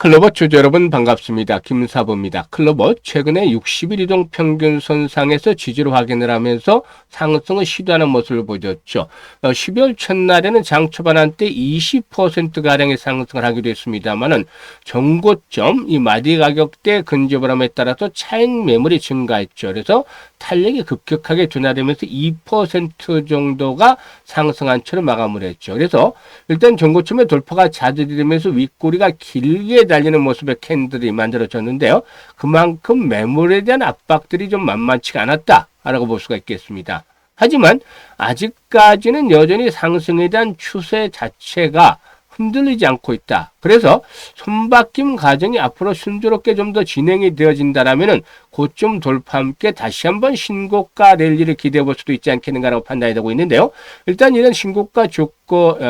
클로버 주주 여러분 반갑습니다. 김사부입니다. 클로버 최근에 60일 이동 평균 선상에서 지지를 확인을 하면서 상승을 시도하는 모습을 보였죠. 12월 첫날에는 장 초반 한때 20%가량의 상승을 하기도 했습니다만은 정고점 이 마디 가격대 근접을 함에 따라서 차익 매물이 증가했죠. 그래서 탄력이 급격하게 둔화되면서 2% 정도가 상승한 채로 마감을 했죠. 그래서 일단 정고점의 돌파가 자제되면서 윗꼬리가 길게 달리는 모습의 캔들이 만들어졌는데요. 그만큼 매물에 대한 압박들이 좀 만만치가 않았다라고 볼 수가 있겠습니다. 하지만 아직까지는 여전히 상승에 대한 추세 자체가 흔들리지 않고 있다. 그래서 손바뀜 과정이 앞으로 순조롭게 좀 더 진행이 되어진다라면은 고점 돌파 함께 다시 한번 신고가 랠리를 기대해 볼 수도 있지 않겠는가라고 판단이 되고 있는데요. 일단 이런 신고가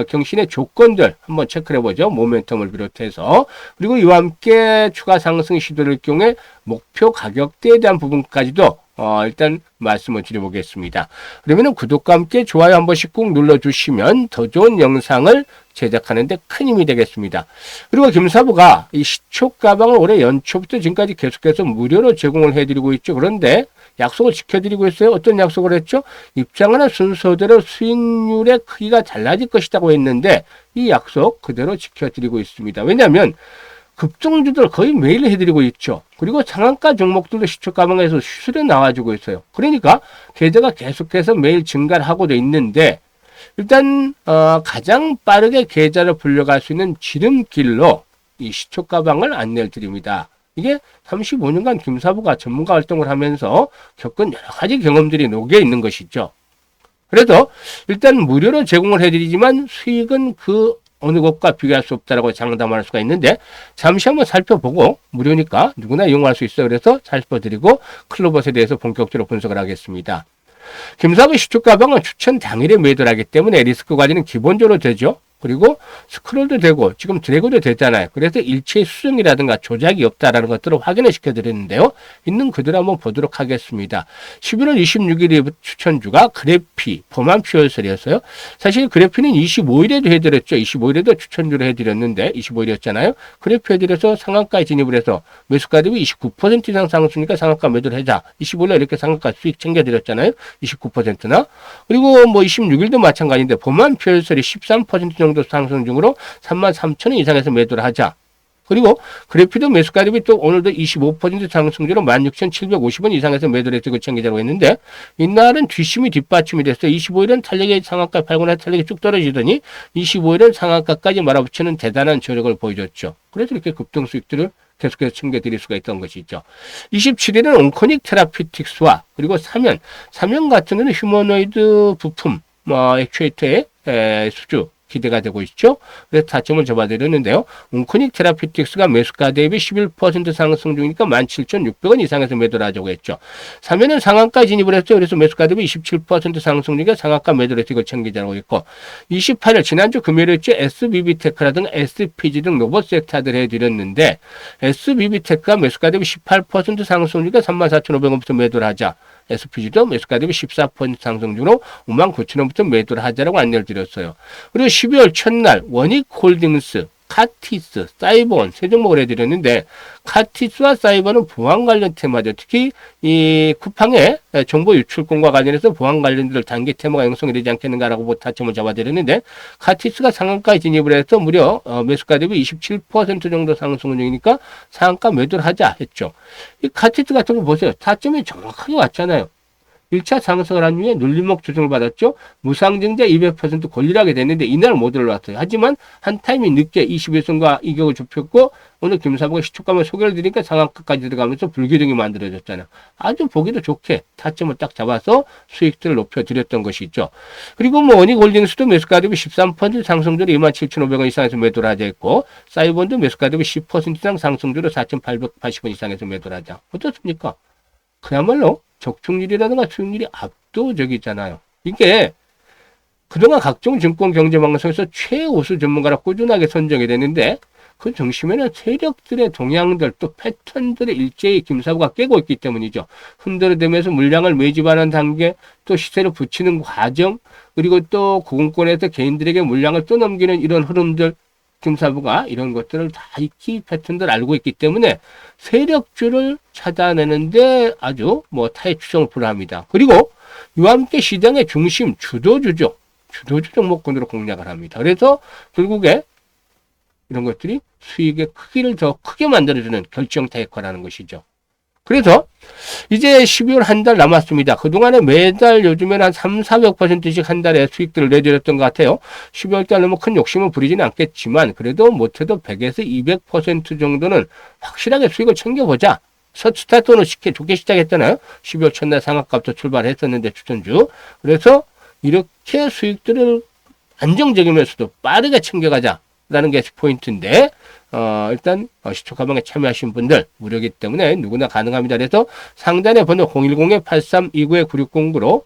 경신의 조건들 한번 체크해 보죠. 모멘텀을 비롯해서. 그리고 이와 함께 추가 상승 시도될 경우에 목표 가격대에 대한 부분까지도 일단 말씀을 드려보겠습니다. 그러면은 구독과 함께 좋아요 한 번씩 꾹 눌러주시면 더 좋은 영상을 제작하는데 큰 힘이 되겠습니다. 그리고 김사부가 이 시초 가방을 올해 연초부터 지금까지 계속해서 무료로 제공을 해드리고 있죠. 그런데 약속을 지켜드리고 있어요. 어떤 약속을 했죠? 입장하는 순서대로 수익률의 크기가 달라질 것이라고 했는데 이 약속 그대로 지켜드리고 있습니다. 왜냐하면 급등주들 거의 매일 해드리고 있죠. 그리고 상한가 종목들도 시초 가방에서 수수료 나와주고 있어요. 그러니까 계좌가 계속해서 매일 증가를 하고도 있는데 일단 가장 빠르게 계좌를 불려갈 수 있는 지름길로 이 시초 가방을 안내를 드립니다. 이게 35년간 김사부가 전문가 활동을 하면서 겪은 여러 가지 경험들이 녹여 있는 것이죠. 그래서 일단 무료로 제공을 해드리지만 수익은 그 어느 곳과 비교할 수 없다라고 장담할 수가 있는데 잠시 한번 살펴보고 무료니까 누구나 이용할 수 있어요. 그래서 살펴드리고 클로버에 대해서 본격적으로 분석을 하겠습니다. 김사부 시초 가방은 추천 당일에 매도를 하기 때문에 리스크 관리는 기본적으로 되죠. 그리고 스크롤도 되고 지금 드래그도 되잖아요. 그래서 일체 수정이라든가 조작이 없다라는 것들을 확인을 시켜드렸는데요. 있는 그대로 한번 보도록 하겠습니다. 11월 26일 추천주가 그래피, 범한 퓨어설이었어요. 사실 그래피는 25일에도 해드렸죠. 25일에도 추천주를 해드렸는데 25일이었잖아요. 그래피 해드려서 상한가에 진입을 해서 매수가 대비 29% 이상 상승이니까 상한가 매도를 하자. 25일에 이렇게 상한가 수익 챙겨드렸잖아요. 29%나. 그리고 뭐 26일도 마찬가지인데 범한 퓨어설이 13% 정도 상승 중으로 33,000원 이상에서 매도를 하자. 그리고 그래피도 매수가 대비 또 오늘도 25% 상승주로 16,750원 이상에서 매도를 해서 챙기자고 했는데 이날은 뒷심이 뒷받침이 됐어요. 25일은 탄력의 상한가 팔고 나서 탄력이 쭉 떨어지더니 25일은 상한가까지 말아붙이는 대단한 저력을 보여줬죠. 그래서 이렇게 급등 수익들을 계속해서 챙겨드릴 수가 있던 것이죠. 27일은 온코닉 테라피틱스와 그리고 사면 같은 경우는 휴머노이드 부품 액추에이터의 수주 기대가 되고 있죠. 그래서 타점을 잡아드렸는데요. 온코닉 테라피틱스가 매수가 대비 11% 상승 중이니까 17,600원 이상에서 매도를 하자고 했죠. 사면은 상한가 진입을 했죠. 그래서 매수가 대비 27% 상승 중이니까 상한가 매도를 해서 이걸 챙기자고 했고 28일 지난주 금요일에 SBB테크라든가 SPG 등 로봇 섹터들 해드렸는데 SBB테크가 매수가 대비 18% 상승 중이니까 34,500원부터 매도를 하자. SPG도 매수가 대비 14% 상승 중으로 59,000원부터 매도를 하자라고 안내를 드렸어요. 그리고 12월 첫날 원익홀딩스, 카티스, 사이버원 세 종목을 해드렸는데 카티스와 사이버는 보안 관련 테마죠. 특히 이 쿠팡의 정보 유출권과 관련해서 보안 관련들 단기 테마가 형성이 되지 않겠는가라고 타점을 잡아드렸는데 카티스가 상한가에 진입을 해서 무려 매수가 대비 27% 정도 상승 중이니까 상한가 매도를 하자 했죠. 이 카티스 같은 거 보세요. 타점이 정확하게 왔잖아요. 1차 상승을 한 후에 눌림목 조정을 받았죠. 무상증자 200% 권리하게 됐는데 이날 못 올라왔어요. 하지만 한 타이밍 늦게 21선과 이격을 좁혔고 오늘 김사부가 시초가만 소개를 드리니까 상한가까지 들어가면서 불규정이 만들어졌잖아요. 아주 보기도 좋게 타점을 딱 잡아서 수익들을 높여드렸던 것이 있죠. 그리고 뭐 원익홀딩스도 매수가 대비 13% 상승률로 27,500원 이상에서 매도를 하자 했고 사이버원도 매수가 대비 10% 이상 상승률로 4,880원 이상에서 매도를 하자. 어떻습니까? 그야말로 적중률이라든가 수익률이 압도적이잖아요. 이게 그동안 각종 증권 경제 방송에서 최우수 전문가라 꾸준하게 선정이 되는데 그 중심에는 세력들의 동향들 또 패턴들을 일제히 김사부가 깨고 있기 때문이죠. 흔들어대면서 물량을 매집하는 단계 또 시세를 붙이는 과정 그리고 또 고공권에서 개인들에게 물량을 또 넘기는 이런 흐름들 김사부가 이런 것들을 다 익히 패턴들 알고 있기 때문에 세력주를 찾아내는데 아주 뭐 타의 추종을 불허합니다. 그리고 이와 함께 시장의 중심 주도주 종목군으로 공략을 합니다. 그래서 결국에 이런 것들이 수익의 크기를 더 크게 만들어주는 결정타 역할을 것이죠. 그래서 이제 12월 한 달 남았습니다. 그동안에 매달 요즘에는 한 300~400%씩 한 달에 수익들을 내드렸던 것 같아요. 12월 달 너무 큰 욕심을 부리지는 않겠지만 그래도 못해도 100에서 200% 정도는 확실하게 수익을 챙겨보자. 스타트는 좋게 시작했잖아요. 12월 첫날 상한가부터 출발했었는데 추천주. 그래서 이렇게 수익들을 안정적이면서도 빠르게 챙겨가자라는 게 포인트인데 일단 시초 가방에 참여하신 분들 무료이기 때문에 누구나 가능합니다. 그래서 상단에 번호 010-8329-9609로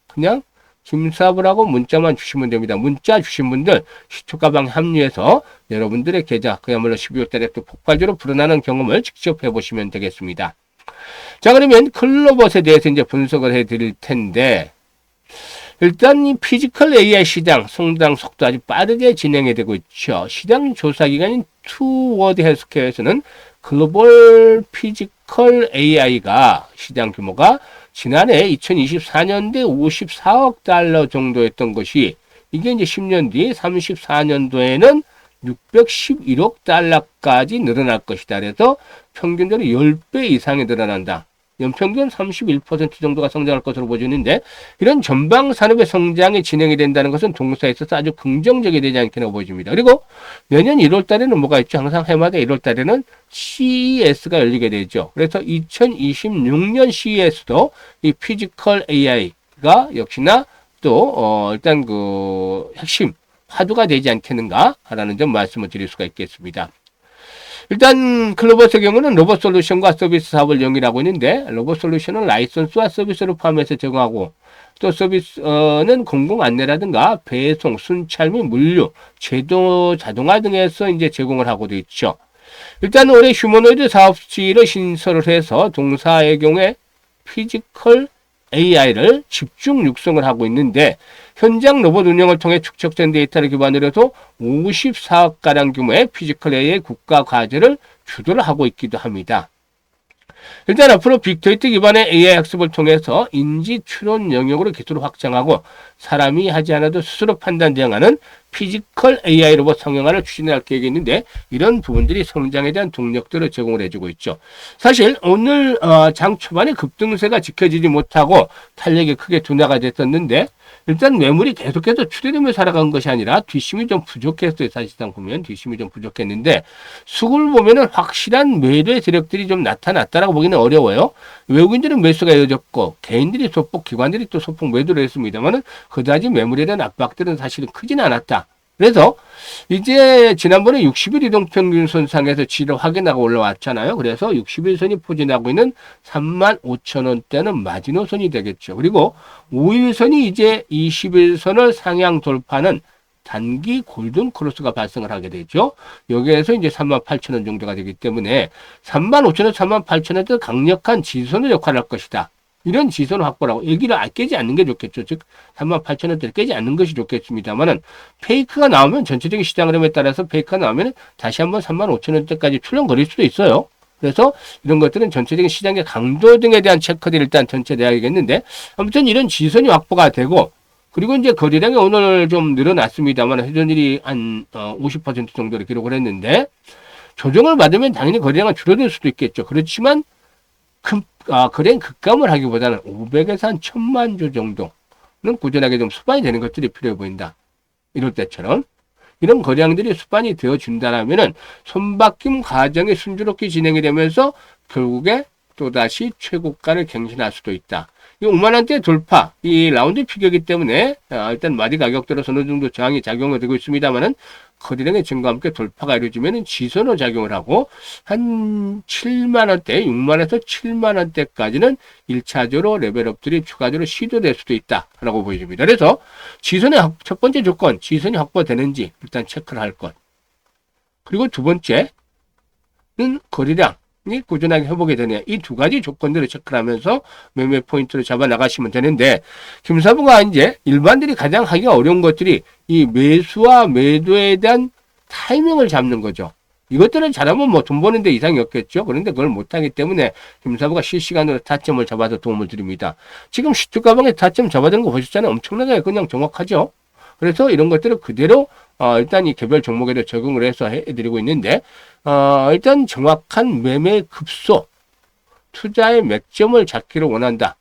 그냥 김사부라고 문자만 주시면 됩니다. 문자 주신 분들 시초 가방에 합류해서 여러분들의 계좌 그야말로 12월 달에 또 폭발적으로 불어나는 경험을 직접 해보시면 되겠습니다. 자, 그러면 클로벗에 대해서 이제 분석을 해드릴 텐데 일단 이 피지컬 AI 시장 성장 속도 아주 빠르게 진행이 되고 있죠. 시장 조사 기관인 투워드 헬스케어에서는 글로벌 피지컬 AI가 시장 규모가 지난해 2024년도에 54억 달러 정도였던 것이 이게 이제 10년 뒤 34년도에는 611억 달러까지 늘어날 것이다. 그래서 평균적으로 10배 이상이 늘어난다. 연평균 31% 정도가 성장할 것으로 보여지는데 이런 전방 산업의 성장이 진행이 된다는 것은 동사에 있어서 아주 긍정적이 되지 않겠나 보여집니다. 그리고 내년 1월 달에는 뭐가 있죠? 항상 해마다 1월 달에는 CES가 열리게 되죠. 그래서 2026년 CES도 이 피지컬 AI가 역시나 또 일단 그 핵심 화두가 되지 않겠는가라는 점 말씀을 드릴 수가 있겠습니다. 일단 클로벗의 경우는 로봇솔루션과 서비스 사업을 영위하고 있는데 로봇솔루션은 라이선스와 서비스를 포함해서 제공하고 또 서비스는 공공 안내라든가 배송, 순찰 및 물류, 자동화 등에서 이제 제공을 하고도 있죠. 일단 올해 휴머노이드 사업지를 신설을 해서 동사의 경우에 피지컬 AI를 집중 육성을 하고 있는데 현장 로봇 운영을 통해 축적된 데이터를 기반으로 해서 54억가량 규모의 피지컬 AI 국가 과제를 주도를 하고 있기도 합니다. 일단 앞으로 빅데이터 기반의 AI 학습을 통해서 인지 추론 영역으로 기술을 확장하고 사람이 하지 않아도 스스로 판단 대응하는 피지컬 AI 로봇 상용화를 추진할 계획이 있는데 이런 부분들이 성장에 대한 동력들을 제공을 해주고 있죠. 사실 오늘 장 초반에 급등세가 지켜지지 못하고 탄력이 크게 둔화가 됐었는데 일단 매물이 계속해서 추대되며 살아간 것이 아니라 뒷심이 좀 부족했어요. 사실상 보면 뒷심이 좀 부족했는데 수급을 보면은 확실한 매도의 세력들이 좀 나타났다라고 보기는 어려워요. 외국인들은 매수가 이어졌고 개인들이 소폭, 기관들이 또 소폭 매도를 했습니다만은 그다지 매물에 대한 압박들은 사실은 크지는 않았다. 그래서 이제 지난번에 60일 이동평균선상에서 지를 확인하고 올라왔잖아요. 그래서 60일선이 포진하고 있는 35,000원대는 마지노선이 되겠죠. 그리고 5일선이 이제 21선을 상향 돌파하는 단기 골든 크로스가 발생을 하게 되죠. 여기에서 이제 38,000원 정도가 되기 때문에 35,000원, 38,000원대 강력한 지선의 역할을 할 것이다. 이런 지선 확보라고 여기를 깨지 않는 게 좋겠죠. 즉 38,000원대를 깨지 않는 것이 좋겠습니다만은 페이크가 나오면 전체적인 시장 흐름에 따라서 페이크가 나오면 다시 한번 35,000원대까지 출렁거릴 수도 있어요. 그래서 이런 것들은 전체적인 시장의 강도 등에 대한 체크들이 일단 전체돼야겠는데 아무튼 이런 지선이 확보가 되고 그리고 이제 거래량이 오늘 좀 늘어났습니다만 회전율이 한 50% 정도를 기록을 했는데 조정을 받으면 당연히 거래량은 줄어들 수도 있겠죠. 그렇지만 거래량 급감을 하기보다는 500에서 한 1,000만 주 정도는 꾸준하게 좀 수반이 되는 것들이 필요해 보인다. 이럴 때처럼. 이런 거래량들이 수반이 되어준다라면은 손바뀜 과정이 순조롭게 진행이 되면서 결국에 또다시 최고가를 갱신할 수도 있다. 이 5만원대 돌파, 이 라운드 피겨이기 때문에 일단 마디 가격대로서 어느 정도 저항이 작용을 되고 있습니다만은 거래량의 증가와 함께 돌파가 이루어지면 지선으로 작용을 하고 한 7만원대, 6만원에서 7만원대까지는 1차적으로 레벨업들이 추가적으로 시도될 수도 있다라고 보여집니다. 그래서 지선의 첫 번째 조건, 지선이 확보되는지 일단 체크를 할 것. 그리고 두 번째는 거래량. 꾸준하게 회복이 되냐. 이 두 가지 조건들을 체크를 하면서 매매 포인트를 잡아 나가시면 되는데, 김사부가 이제 일반들이 가장 하기가 어려운 것들이 이 매수와 매도에 대한 타이밍을 잡는 거죠. 이것들을 잘하면 뭐 돈 버는 데 이상이 없겠죠. 그런데 그걸 못하기 때문에 김사부가 실시간으로 타점을 잡아서 도움을 드립니다. 지금 슈트 가방에 타점 잡아드는 거 보셨잖아요. 엄청나게 그냥 정확하죠. 그래서 이런 것들을 그대로 일단 이 개별 종목에도 적용을 해서 해드리고 있는데 일단 정확한 매매 급소, 투자의 맥점을 잡기를 원한다.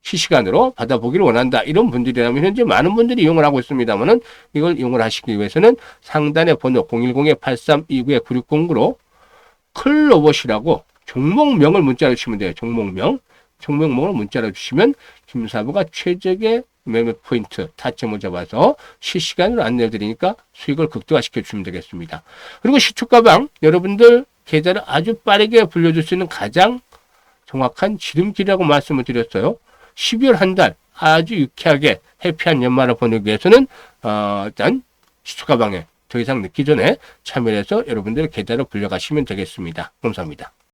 실시간으로 받아보기를 원한다. 이런 분들이라면 현재 많은 분들이 이용을 하고 있습니다만은 이걸 이용을 하시기 위해서는 상단의 번호 010-8329-9609로 클로봇이라고 종목명을 문자로 주시면 돼요. 종목명을 문자로 주시면 김사부가 최적의 매매 포인트, 타점을 잡아서 실시간으로 안내해 드리니까 수익을 극대화시켜 주시면 되겠습니다. 그리고 시초가방 여러분들 계좌를 아주 빠르게 불려줄 수 있는 가장 정확한 지름길이라고 말씀을 드렸어요. 12월 한 달 아주 유쾌하게 해피한 연말을 보내기 위해서는 일단 시초가방에 더 이상 늦기 전에 참여해서 여러분들 계좌로 불려가시면 되겠습니다. 감사합니다.